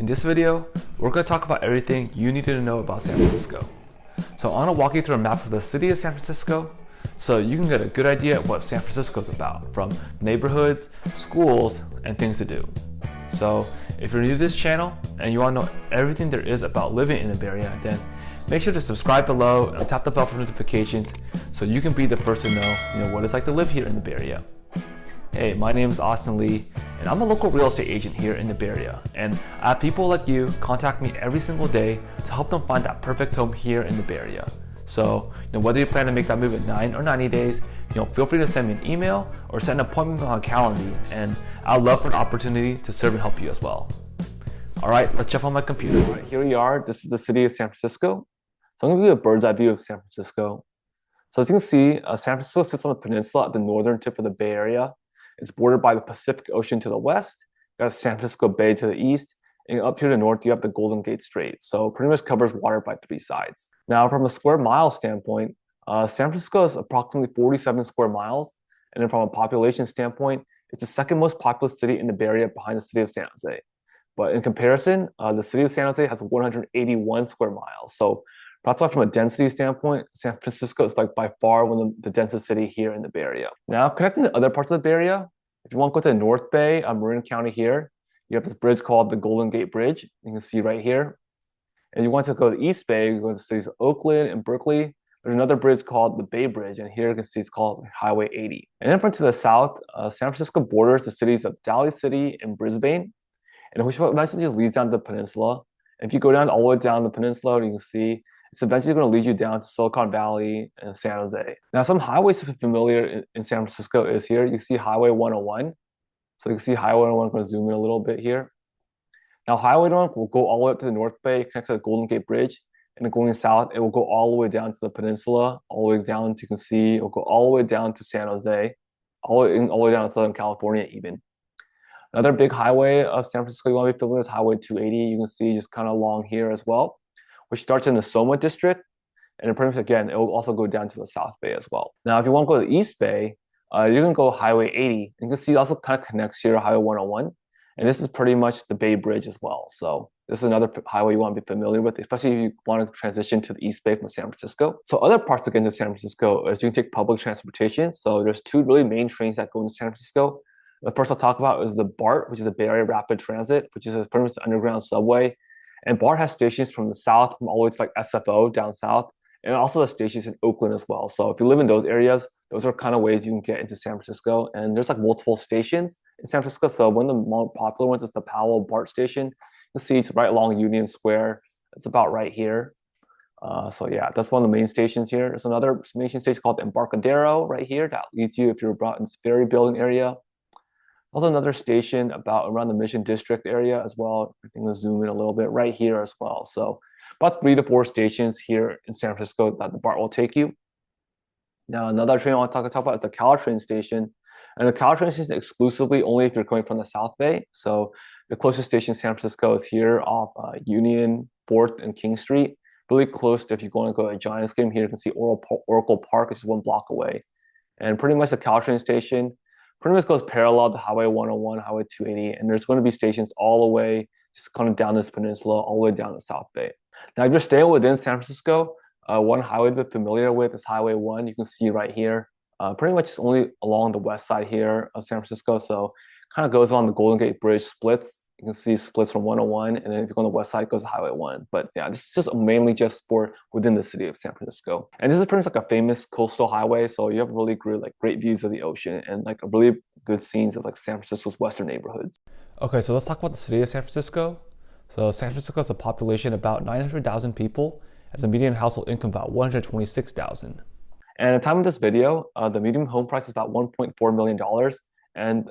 this video, we're going to talk about everything you need to know about San Francisco. So I'm going to walk you through a map of the city of San Francisco so you can get a good idea of what San Francisco is about, from neighborhoods, schools, and things to do. So if you're new to this channel and you want to know everything there is about living in the Bay Area, then make sure to subscribe below and tap the bell for notifications so you can be the first to know what it's like to live here in the Bay Area. Hey, my name is Austin Lee, and I'm a local real estate agent here in the Bay Area. And I have people like you contact me every single day to help them find that perfect home here in the Bay Area. So, whether you plan to make that move in 9 or 90 days, feel free to send me an email or set an appointment on Calendly, and I'd love for an opportunity to serve and help you as well. All right, let's jump on my computer. All right, here we are. This is the city of San Francisco. So I'm going to give you a bird's eye view of San Francisco. So as you can see, San Francisco sits on the peninsula at the northern tip of the Bay Area. It's bordered by the Pacific Ocean to the west. You got San Francisco Bay to the east. And up here to the north, you have the Golden Gate Strait. So pretty much covers water by 3 sides. Now, from a square mile standpoint, San Francisco is approximately 47 square miles. And then from a population standpoint, it's the second most populous city in the Bay Area behind the city of San Jose. But in comparison, the city of San Jose has 181 square miles. So that's why from a density standpoint, San Francisco is by far one of the densest city here in the Bay Area. Now, connecting to other parts of the Bay Area, if you want to go to the North Bay, Marin County here, you have this bridge called the Golden Gate Bridge. You can see right here. And you want to go to the East Bay, you go to the cities of Oakland and Berkeley. There's another bridge called the Bay Bridge, and here you can see it's called Highway 80. And then from to the south, San Francisco borders the cities of Daly City and Brisbane, and which eventually just leads down to the peninsula. And if you go down all the way down the peninsula, you can see it's eventually going to lead you down to Silicon Valley and San Jose. Now, some highways to be familiar in San Francisco is here. You see Highway 101. So you can see Highway 101. I'm going to zoom in a little bit here. Now, Highway 101 will go all the way up to the North Bay, connect to the Golden Gate Bridge. And then going south, it will go all the way down to the peninsula, all the way down to, you can see, it will go all the way down to San Jose, all the way down to Southern California even. Another big highway of San Francisco you want to be familiar with is Highway 280. You can see just kind of along here as well, which starts in the Soma district. And then pretty much, again, it will also go down to the South Bay as well. Now, if you want to go to the East Bay, you can go Highway 80. You can see it also kind of connects here to Highway 101. And this is pretty much the Bay Bridge as well. So this is another highway you want to be familiar with, especially if you want to transition to the East Bay from San Francisco. So other parts to get into San Francisco is you can take public transportation. So there's 2 really main trains that go into San Francisco. The first I'll talk about is the BART, which is the Bay Area Rapid Transit, which is pretty much the underground subway. And BART has stations from the south, from all the way to SFO down south, and also the stations in Oakland as well. So if you live in those areas, those are kind of ways you can get into San Francisco. And there's multiple stations in San Francisco. So one of the more popular ones is the Powell BART station. You can see it's right along Union Square. It's about right here. So yeah, that's one of the main stations here. There's another main station called Embarcadero right here that leads you if you're about in this ferry building area. Also another station about around the Mission District area as well. I think we'll zoom in a little bit right here as well. So about 3 to 4 stations here in San Francisco that the BART will take you. Now, another train I want to talk about is the Caltrain station. And the Caltrain station is exclusively only if you're coming from the South Bay. So the closest station in San Francisco is here off Union, 4th, and King Street. Really close to, if you want to go to a Giants game here, you can see Oracle Park, which is 1 block away. And pretty much the Caltrain station pretty much goes parallel to Highway 101, Highway 280, and there's going to be stations all the way, just kind of down this peninsula, all the way down to South Bay. Now, if you're staying within San Francisco, one highway to be familiar with is Highway 1. You can see right here, pretty much it's only along the west side here of San Francisco, so kind of goes on the Golden Gate Bridge, splits. You can see splits from 101, and then if you go on the west side, it goes to Highway 1. But yeah, this is just mainly just for within the city of San Francisco. And this is pretty much a famous coastal highway, so you have really great views of the ocean and a really good scenes of San Francisco's western neighborhoods. Okay, so let's talk about the city of San Francisco. So San Francisco has a population of about 900,000 people, has a median household income about 126,000. And at the time of this video, the median home price is about $1.4 million, and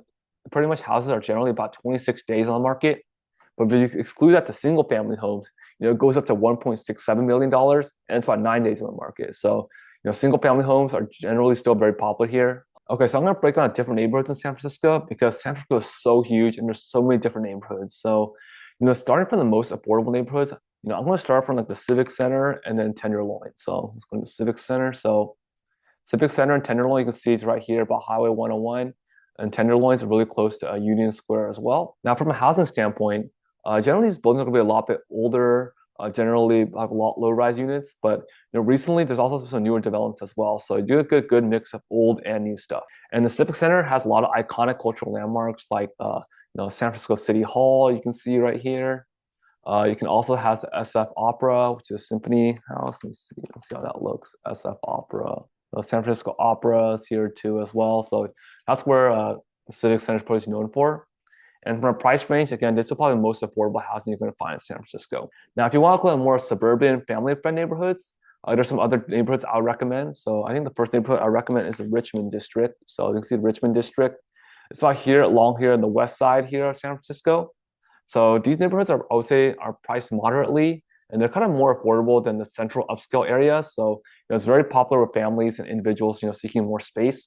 pretty much houses are generally about 26 days on the market. But if you exclude that, the single family homes, it goes up to $1.67 million, and it's about 9 days on the market. So, single family homes are generally still very popular here. Okay, so I'm going to break down different neighborhoods in San Francisco because San Francisco is so huge and there's so many different neighborhoods. So, starting from the most affordable neighborhoods, I'm going to start from the Civic Center and then Tenderloin. So let's go to the Civic Center. So Civic Center and Tenderloin, you can see it's right here about Highway 101. And Tenderloin is really close to Union Square as well. Now, from a housing standpoint, Generally, these buildings are going to be a lot bit older. Generally, have a lot low-rise units, but recently there's also some newer developments as well. So you do a good mix of old and new stuff. And the Civic Center has a lot of iconic cultural landmarks like San Francisco City Hall. You can see right here. You can also have the SF Opera, which is a symphony house. Let's see how that looks. SF Opera. The San Francisco Opera is here too as well. So that's where the Civic Center is probably known for. And from a price range, again, this is probably the most affordable housing you're going to find in San Francisco. Now, if you want to look at more suburban, family-friendly neighborhoods, there's some other neighborhoods I would recommend. So I think the first neighborhood I recommend is the Richmond District. So you can see the Richmond District. It's about here, along here on the west side here of San Francisco. So these neighborhoods are, I would say, are priced moderately, and they're kind of more affordable than the central upscale area. So it's very popular with families and individuals, seeking more space.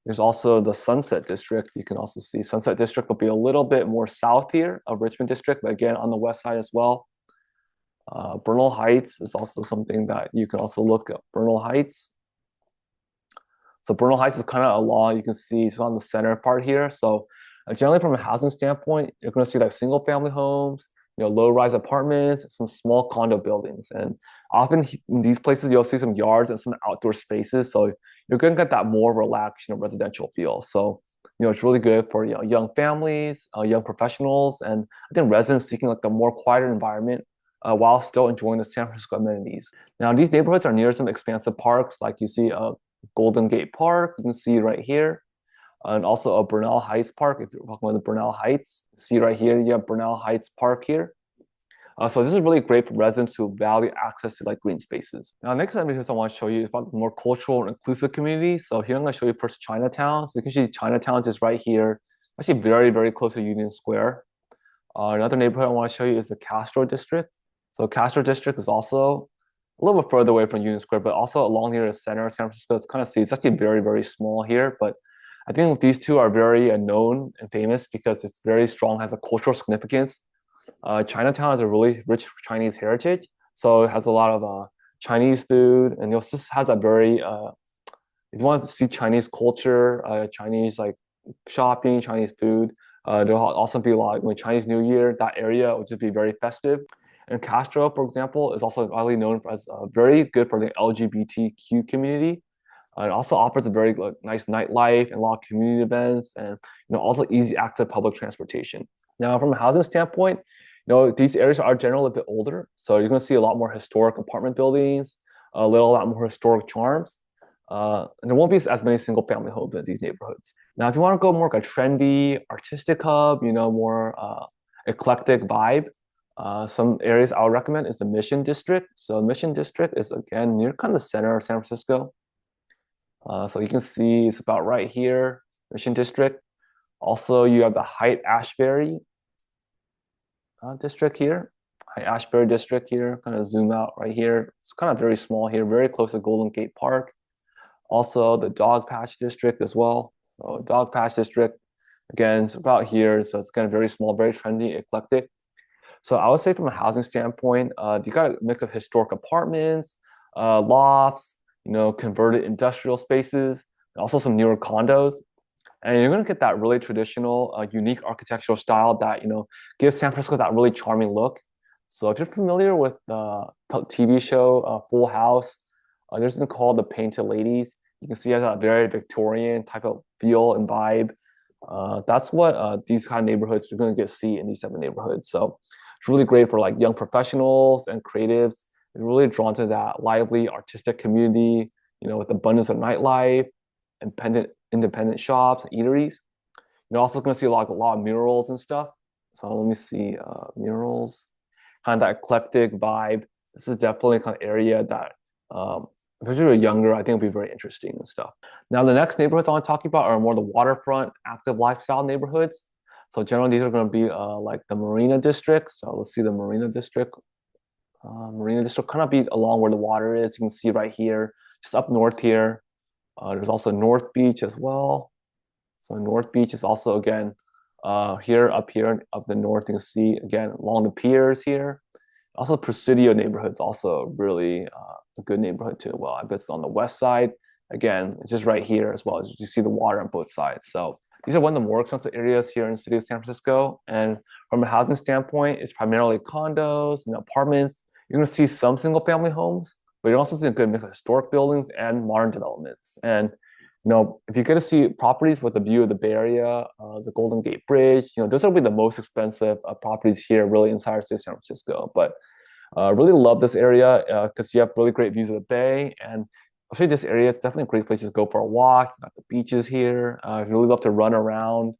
There's also the Sunset District. You can also see Sunset District will be a little bit more south here of Richmond District, but again, on the west side as well. Bernal Heights is also something that you can also look at. Bernal Heights. So Bernal Heights is kind of along, you can see it's on the center part here. So generally from a housing standpoint, you're going to see like single family homes, low-rise apartments, some small condo buildings. And often in these places, you'll see some yards and some outdoor spaces. So you're going to get that more relaxed, residential feel. So, it's really good for, young families, young professionals, and I think residents seeking like a more quieter environment while still enjoying the San Francisco amenities. Now, these neighborhoods are near some expansive parks, like you see Golden Gate Park, you can see right here. And also a Bernal Heights Park. If you're talking about the Bernal Heights, see right here, you have Bernal Heights Park here. So this is really great for residents who value access to like green spaces. Now, next time I want to show you is about the more cultural and inclusive community. So here I'm going to show you first Chinatown. So you can see Chinatown just right here, actually very, very close to Union Square. Another neighborhood I want to show you is the Castro District. So Castro District is also a little bit further away from Union Square, but also along near the center of San Francisco. It's kind of it's actually very, very small here, but I think these two are very known and famous because it's very strong, has a cultural significance. Chinatown has a really rich Chinese heritage, so it has a lot of Chinese food, and it just has a very, if you want to see Chinese culture, Chinese like shopping, Chinese food, there'll also be a lot when Chinese New Year, that area will just be very festive. And Castro, for example, is also widely known as very good for the LGBTQ community. It also offers a very nice nightlife and a lot of community events, and also easy access to public transportation. Now, from a housing standpoint, these areas are generally a bit older, so you're going to see a lot more historic apartment buildings, a lot more historic charms, and there won't be as many single-family homes in these neighborhoods. Now, if you want to go more like a trendy, artistic hub, more eclectic vibe, some areas I would recommend is the Mission District. So Mission District is again near kind of the center of San Francisco. So you can see it's about right here, Mission District. Also, you have the Haight-Ashbury district here. Haight-Ashbury district here, kind of zoom out right here. It's kind of very small here, very close to Golden Gate Park. Also, the Dogpatch district as well. So Dogpatch district, again, it's about here. So it's kind of very small, very trendy, eclectic. So I would say from a housing standpoint, you got a mix of historic apartments, lofts, converted industrial spaces, and also some newer condos. And you're going to get that really traditional, unique architectural style that, gives San Francisco that really charming look. So if you're familiar with the TV show Full House, there's something called The Painted Ladies. You can see it has a very Victorian type of feel and vibe. That's what these kind of neighborhoods you're going to see in these type of neighborhoods. So it's really great for like young professionals and creatives. They're really drawn to that lively artistic community, with abundance of nightlife, independent shops, eateries. You're also going to see a lot of murals and stuff. So let me see, murals, kind of that eclectic vibe. This is definitely kind of area that, if you're younger, I think it'll be very interesting and stuff. Now, the next neighborhoods I want to talk about are more the waterfront, active lifestyle neighborhoods. So generally, these are going to be like the Marina District. So let's see the Marina District. Marina District kind of be along where the water is. You can see right here, just up north here. There's also North Beach as well. So North Beach is also, again, up here up the north. You can see, again, along the piers here. Also, Presidio neighborhood's also really a good neighborhood too. Well, I bet it's on the west side. Again, it's just right here as well. As you see the water on both sides. So These are one of the more expensive areas here in the city of San Francisco. And from a housing standpoint, it's primarily condos and apartments. You're going to see some single family homes, but you're also seeing a good mix of historic buildings and modern developments. And if you get to see properties with a view of the Bay Area, the Golden Gate Bridge, those will be the most expensive properties here, really inside the city of San Francisco. But really love this area because you have really great views of the bay, and actually this area is definitely a great place to go for a walk. You got the beaches here. Really love to run around.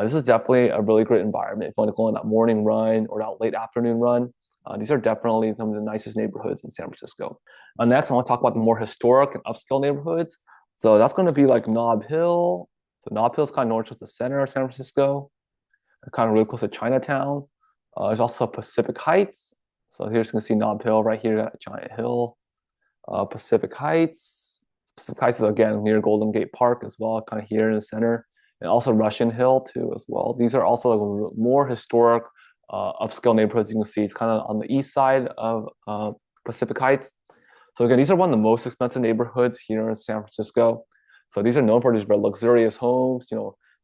This is definitely a really great environment if you want to go on that morning run or that late afternoon run. These are definitely some of the nicest neighborhoods in San Francisco. Next, I want to talk about the more historic and upscale neighborhoods. So that's going to be like Nob Hill. So Nob Hill is kind of north of the center of San Francisco, kind of really close to Chinatown. There's also Pacific Heights. So here's you can see Nob Hill right here at Giant Hill. Pacific Heights. Pacific Heights is again near Golden Gate Park as well, kind of here in the center. And also Russian Hill too as well. These are also like more historic upscale neighborhoods you can see. It's kind of on the east side of Pacific Heights. So again, these are one of the most expensive neighborhoods here in San Francisco. So these are known for these very luxurious homes,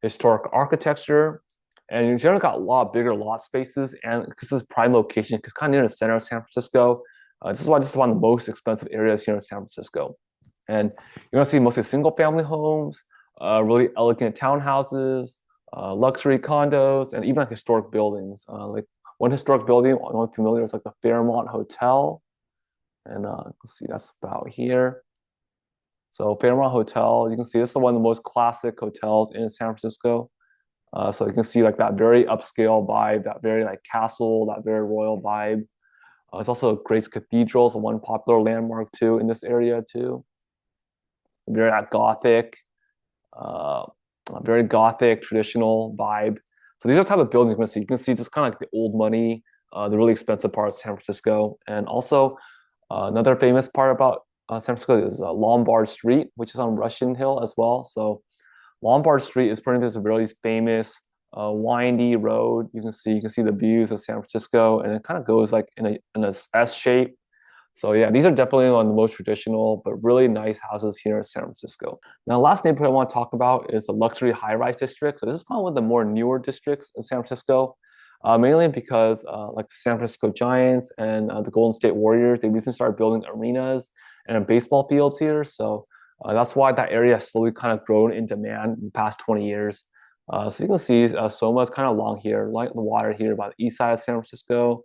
historic architecture, and you generally got a lot bigger lot spaces. And because this prime location, because kind of near the center of San Francisco, this is why this is one of the most expensive areas here in San Francisco. And you're gonna see mostly single family homes, really elegant townhouses, luxury condos, and even like historic buildings. Like one historic building I'm familiar is like the Fairmont Hotel. And let's see, that's about here. So Fairmont Hotel, you can see this is one of the most classic hotels in San Francisco. So you can see like that very upscale vibe, that very like castle, that very royal vibe. It's also Grace Cathedral, so one popular landmark too in this area too. Very gothic, traditional vibe. So these are the type of buildings you're gonna see. You can see just kind of like the old money, the really expensive parts of San Francisco. And also another famous part about San Francisco is Lombard Street, which is on Russian Hill as well. So Lombard Street is pretty much a really famous windy road. You can see the views of San Francisco, and it kind of goes like in a S shape. So yeah, these are definitely one of the most traditional but really nice houses here in San Francisco. Now, last neighborhood I want to talk about is the luxury high-rise district. So this is probably one of the more newer districts in San Francisco, mainly because like the San Francisco Giants and the Golden State Warriors, they recently started building arenas and baseball fields here. So that's why that area has slowly kind of grown in demand in the past 20 years. So you can see SoMa is kind of along here, like the water here by the east side of San Francisco.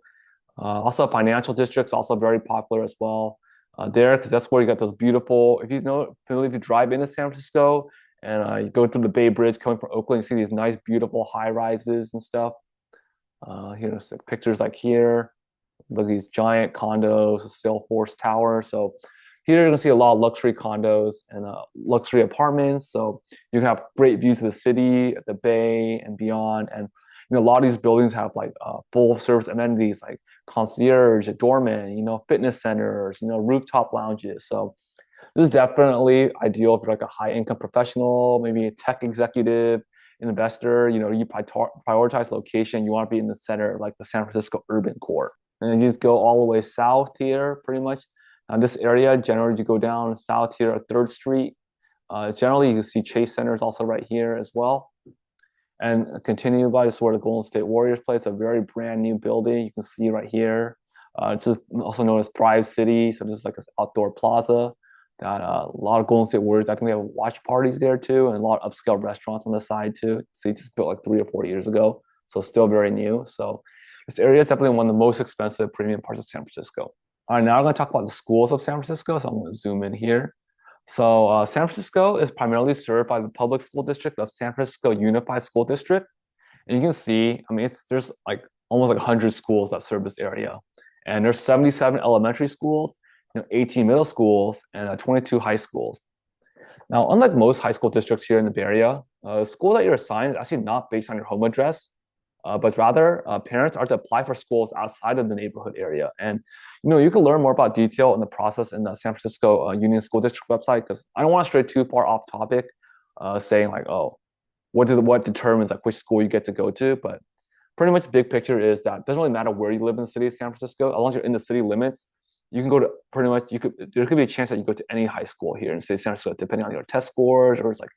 Also, financial districts also very popular as well. There, because that's where you got those beautiful. If you drive into San Francisco and you go through the Bay Bridge coming from Oakland, you see these nice, beautiful high rises and stuff. Here's like pictures like here. Look at these giant condos, Salesforce Tower. So here you're gonna see a lot of luxury condos and luxury apartments. So you can have great views of the city, the bay, and beyond. And a lot of these buildings have like full service amenities like concierge, a doorman, fitness centers, rooftop lounges. So this is definitely ideal if you're like a high income professional, maybe a tech executive, an investor. You prioritize location. You want to be in the center, like the San Francisco urban core. And then you just go all the way south here, pretty much. Now this area, generally, you go down south here at 3rd Street. Generally, you can see Chase Center is also right here as well. And continue by this where the Golden State Warriors play. It's a very brand new building. You can see right here. It's also known as Thrive City. So this is like an outdoor plaza that a lot of Golden State Warriors, I think they have watch parties there too, and a lot of upscale restaurants on the side too. So it's just built like 3 or 4 years ago. So still very new. So this area is definitely one of the most expensive premium parts of San Francisco. All right, now I'm going to talk about the schools of San Francisco. So I'm going to zoom in here. So San Francisco is primarily served by the public school district of San Francisco Unified School District. And you can see, there's like almost like 100 schools that serve this area. And there's 77 elementary schools, 18 middle schools, and 22 high schools. Now, unlike most high school districts here in the Bay Area, the school that you're assigned is actually not based on your home address, but rather parents are to apply for schools outside of the neighborhood area. And you can learn more about detail in the process in the San Francisco Union School District website, because I don't want to stray too far off topic, saying like, oh, what determines like which school you get to go to. But pretty much the big picture is that it doesn't really matter where you live in the city of San Francisco, as long as you're in the city limits, you can go to pretty much there could be a chance that you go to any high school here in San Francisco, depending on your test scores, or it's like,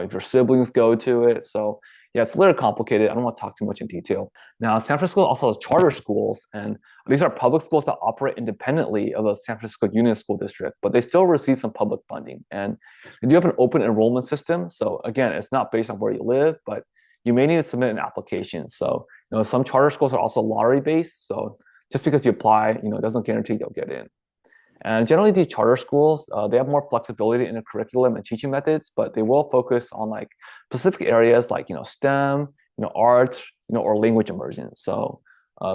if your siblings go to it. So yeah, it's a little complicated. I don't want to talk too much in detail. Now, San Francisco also has charter schools, and these are public schools that operate independently of the San Francisco Union School District, but they still receive some public funding. And they do have an open enrollment system. So again, it's not based on where you live, but you may need to submit an application. So, some charter schools are also lottery based. So just because you apply, it doesn't guarantee you'll get in. And generally, these charter schools, they have more flexibility in the curriculum and teaching methods, but they will focus on like specific areas like STEM, arts, or language immersion. So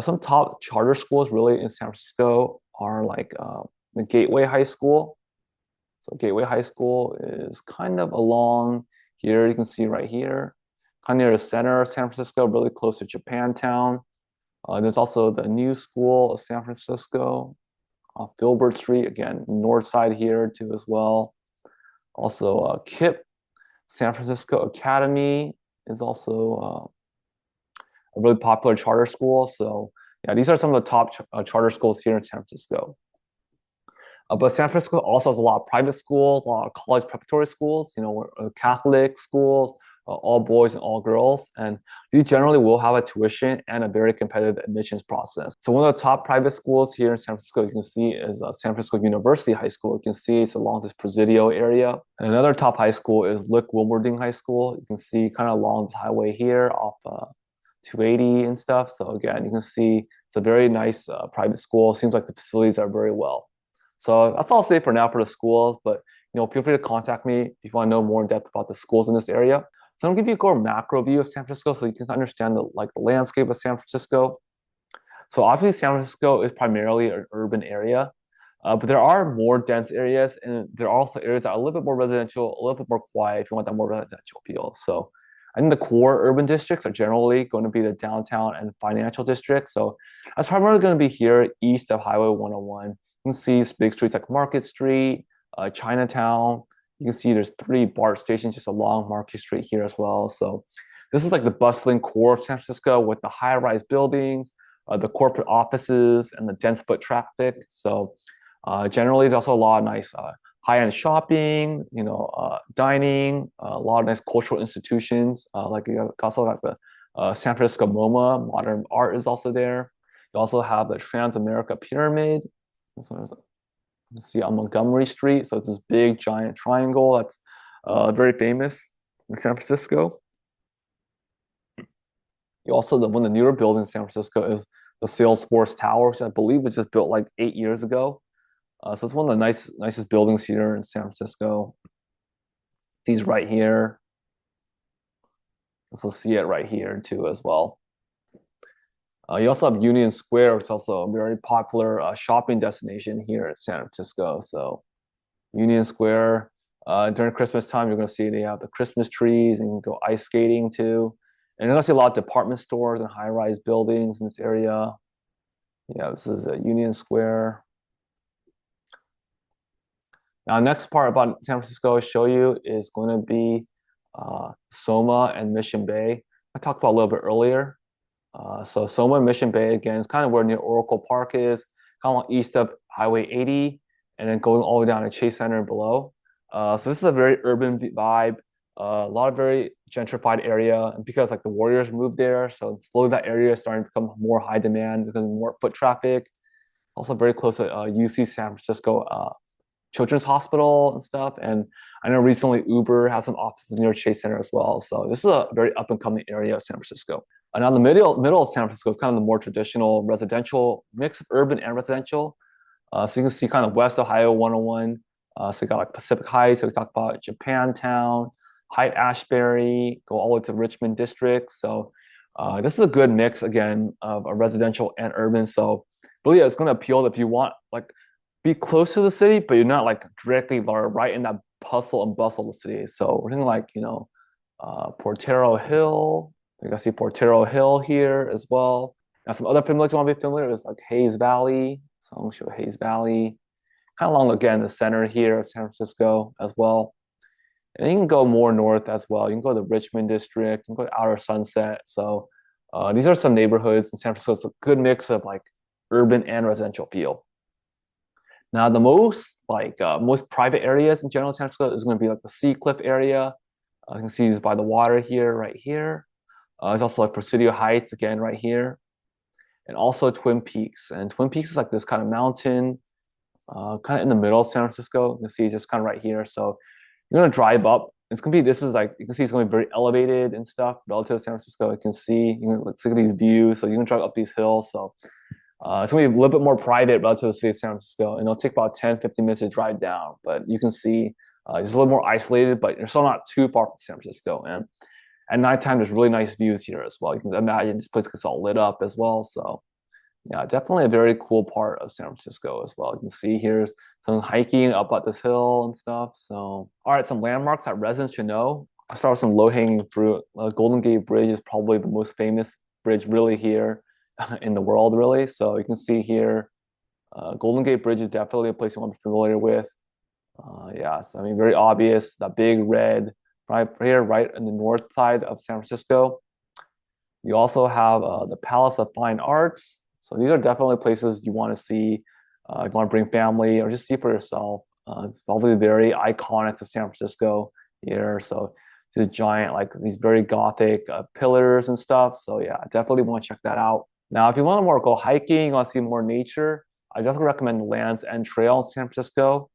some top charter schools really in San Francisco are like the Gateway High School. So Gateway High School is kind of along here. You can see right here, kind of near the center of San Francisco, really close to Japantown. There's also the New School of San Francisco off Filbert Street, again, north side here too as well. Also, KIPP, San Francisco Academy is also a really popular charter school. So yeah, these are some of the top charter schools here in San Francisco. But San Francisco also has a lot of private schools, a lot of college preparatory schools, Catholic schools, all boys and all girls. And these generally will have a tuition and a very competitive admissions process. So one of the top private schools here in San Francisco, you can see is San Francisco University High School. You can see it's along this Presidio area. And another top high school is Lick Wilmerding High School. You can see kind of along the highway here off 280 and stuff. So again, you can see it's a very nice private school. Seems like the facilities are very well. So that's all I'll say for now for the schools, but feel free to contact me if you want to know more in depth about the schools in this area. So I'm gonna give you a macro view of San Francisco so you can understand the landscape of San Francisco. So obviously San Francisco is primarily an urban area, but there are more dense areas, and there are also areas that are a little bit more residential, a little bit more quiet if you want that more residential feel. So I think the core urban districts are generally going to be the downtown and financial district. So that's primarily going to be here east of Highway 101. You can see big streets like Market Street, Chinatown. You can see there's 3 BART stations just along Market Street here as well. So this is like the bustling core of San Francisco with the high-rise buildings, the corporate offices, and the dense foot traffic. So generally, there's also a lot of nice high-end shopping, dining, a lot of nice cultural institutions. Like you also have the San Francisco MoMA, modern art is also there. You also have the Transamerica Pyramid. You see on Montgomery Street. So it's this big giant triangle that's very famous in San Francisco. You also, one of the newer buildings in San Francisco is the Salesforce Tower, which I believe was just built like 8 years ago. So it's one of the nicest buildings here in San Francisco. These right here. So see it right here too as well. You also have Union Square, which is also a very popular shopping destination here in San Francisco. So Union Square, during Christmas time, you're going to see they have the Christmas trees, and you can go ice skating too. And you're going to see a lot of department stores and high-rise buildings in this area. Yeah, this is Union Square. Now, next part about San Francisco I'll show you is going to be SoMa and Mission Bay. I talked about a little bit earlier. So SoMa and Mission Bay, again, is kind of where near Oracle Park is, kind of east of Highway 80, and then going all the way down to Chase Center and below. So this is a very urban vibe, a lot of very gentrified area, and because like the Warriors moved there, so slowly that area is starting to become more high demand because of more foot traffic. Also very close to UC San Francisco Children's Hospital and stuff. And I know recently Uber has some offices near Chase Center as well. So this is a very up and coming area of San Francisco. And now the middle of San Francisco is kind of the more traditional residential mix of urban and residential. So you can see kind of west of Highway 101. So you got like Pacific Heights, so we talked about Japantown, Haight-Ashbury, go all the way to Richmond District. So this is a good mix again of a residential and urban. So really, it's going to appeal if you want like be close to the city, but you're not like directly right in that hustle and bustle of the city. So we're thinking like Portero Hill. You can see Portero Hill here as well. Now some other familiar you want to be familiar is like Hayes Valley. So I'm going to show Hayes Valley, kind of along again the center here of San Francisco as well. And you can go more north as well. You can go to the Richmond District, you can go to Outer Sunset. So these are some neighborhoods in San Francisco. It's a good mix of like urban and residential feel. Now, the most private areas in general San Francisco is going to be like the Sea Cliff area. You can see it's by the water here, right here. It's also like Presidio Heights again, right here, and also Twin Peaks. And Twin Peaks is like this kind of mountain, kind of in the middle of San Francisco. You can see it's just kind of right here. So you're gonna drive up. It's gonna be this is like you can see it's gonna be very elevated and stuff relative to San Francisco. You can see you can look at these views. So you can drive up these hills. So it's gonna be a little bit more private relative to the city of San Francisco, and it'll take about 10, 15 minutes to drive down. But you can see it's a little more isolated, but you're still not too far from San Francisco. And at nighttime, there's really nice views here as well. You can imagine this place gets all lit up as well. So yeah, definitely a very cool part of San Francisco as well. You can see here's some hiking up at this hill and stuff. So, all right, some landmarks that residents should know. I'll start with some low-hanging fruit. Golden Gate Bridge is probably the most famous bridge really here in the world, really. So you can see here, Golden Gate Bridge is definitely a place you want to be familiar with. Yeah, so I mean, very obvious, that big red right here, right in the north side of San Francisco. You also have the Palace of Fine Arts. So these are definitely places you want to see. You want to bring family or just see for yourself. It's probably very iconic to San Francisco here. So the giant, like these very gothic pillars and stuff. So yeah, definitely want to check that out. Now, if you want to more go hiking, you want to see more nature, I definitely recommend the Land's End Trail in San Francisco.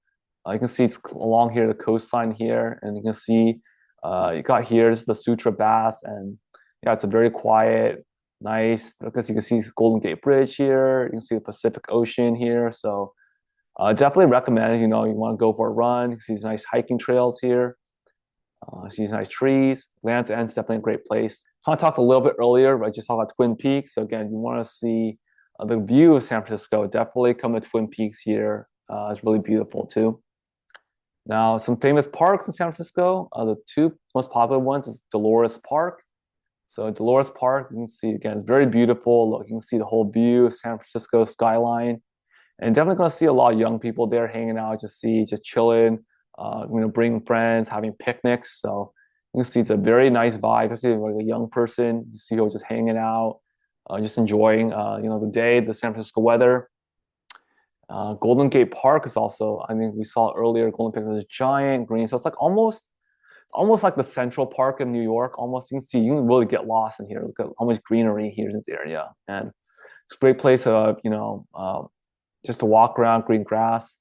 You can see it's along here, the coastline here, and you can see you got here, this is the Sutra Baths, and yeah, it's a very quiet, nice, because you can see Golden Gate Bridge here, you can see the Pacific Ocean here. So definitely recommend, you know, you want to go for a run, you can see these nice hiking trails here, see these nice trees. Land's End is definitely a great place. I talked a little bit earlier, but I just talked about Twin Peaks. So again, you want to see the view of San Francisco, definitely come to Twin Peaks here. It's really beautiful too. Now, some famous parks in San Francisco. The two most popular ones is Dolores Park. So Dolores Park, you can see again, it's very beautiful. Look, you can see the whole view of San Francisco skyline, and definitely going to see a lot of young people there hanging out, just chilling, bringing friends, having picnics. So you can see it's a very nice vibe. You see like a young person, you see people just hanging out, just enjoying, the day, the San Francisco weather. Golden Gate Park is also, I mean, we saw earlier, Golden Gate is giant green. So it's like almost like the Central Park in New York. Almost, you can see, you can really get lost in here. Look at how much greenery here in this area. And it's a great place, just to walk around, green grass.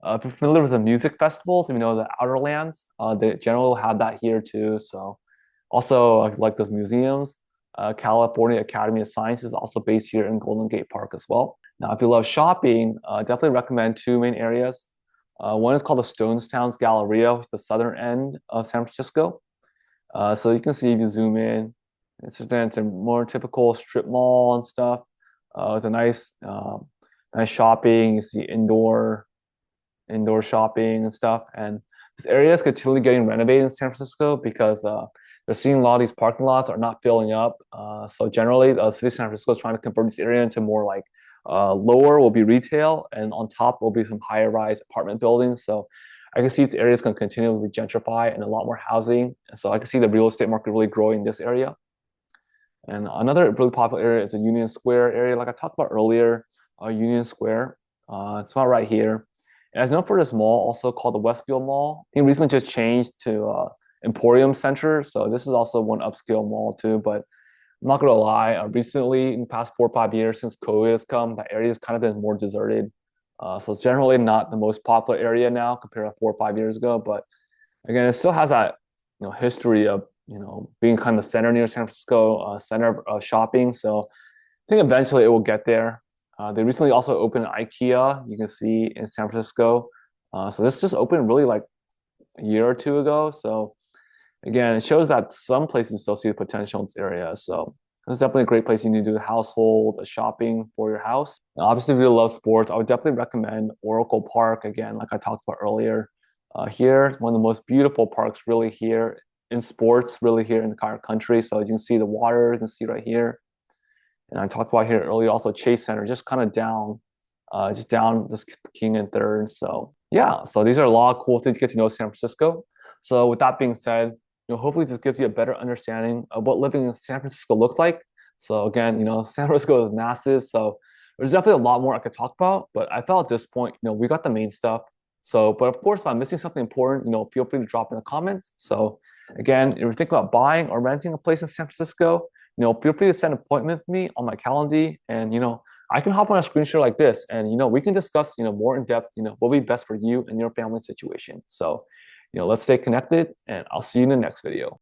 If you're familiar with the music festivals, the Outer Lands, they generally will have that here too. So also like those museums, California Academy of Science is also based here in Golden Gate Park as well. Now, if you love shopping, definitely recommend two main areas. One is called the Stonestown's Galleria, which is the southern end of San Francisco. So you can see if you zoom in, it's a more typical strip mall and stuff with a nice shopping. You see indoor shopping and stuff. And this area is continually getting renovated in San Francisco because they're seeing a lot of these parking lots are not filling up. So generally, the city of San Francisco is trying to convert this area into more like lower will be retail, and on top will be some higher rise apartment buildings. So I can see this area is going to continually gentrify and a lot more housing. So I can see the real estate market really growing in this area. And another really popular area is the Union Square area, like I talked about earlier. Union Square, it's about right here. And it's known for this mall, also called the Westfield Mall. I think recently just changed to Emporium Center. So this is also one upscale mall too. But I'm not gonna lie, recently in the past 4 or 5 years since COVID has come, that area has kind of been more deserted. So it's generally not the most popular area now compared to 4 or 5 years ago. But again, it still has that history of being kind of the center near San Francisco, center of shopping. So I think eventually it will get there. They recently also opened IKEA, you can see in San Francisco. So this just opened really like a year or two ago. So again, it shows that some places still see the potential in this area. So it's definitely a great place you need to do household shopping for your house. And obviously, if you love sports, I would definitely recommend Oracle Park. Again, like I talked about earlier, here, one of the most beautiful parks really here in sports, really here in the entire country. So you can see the water, you can see right here. And I talked about here earlier also Chase Center, just kind of down, just down this King and Third. So yeah, so these are a lot of cool things to get to know San Francisco. So with that being said, hopefully this gives you a better understanding of what living in San Francisco looks like. So again, San Francisco is massive. So There's definitely a lot more I could talk about, but I felt at this point, we got the main stuff. So, but of course, if I'm missing something important, feel free to drop in the comments. So again, if you're thinking about buying or renting a place in San Francisco, feel free to set an appointment with me on my calendar, and I can hop on a screen share like this, and we can discuss more in depth, what will be best for you and your family situation. So, let's stay connected, and I'll see you in the next video.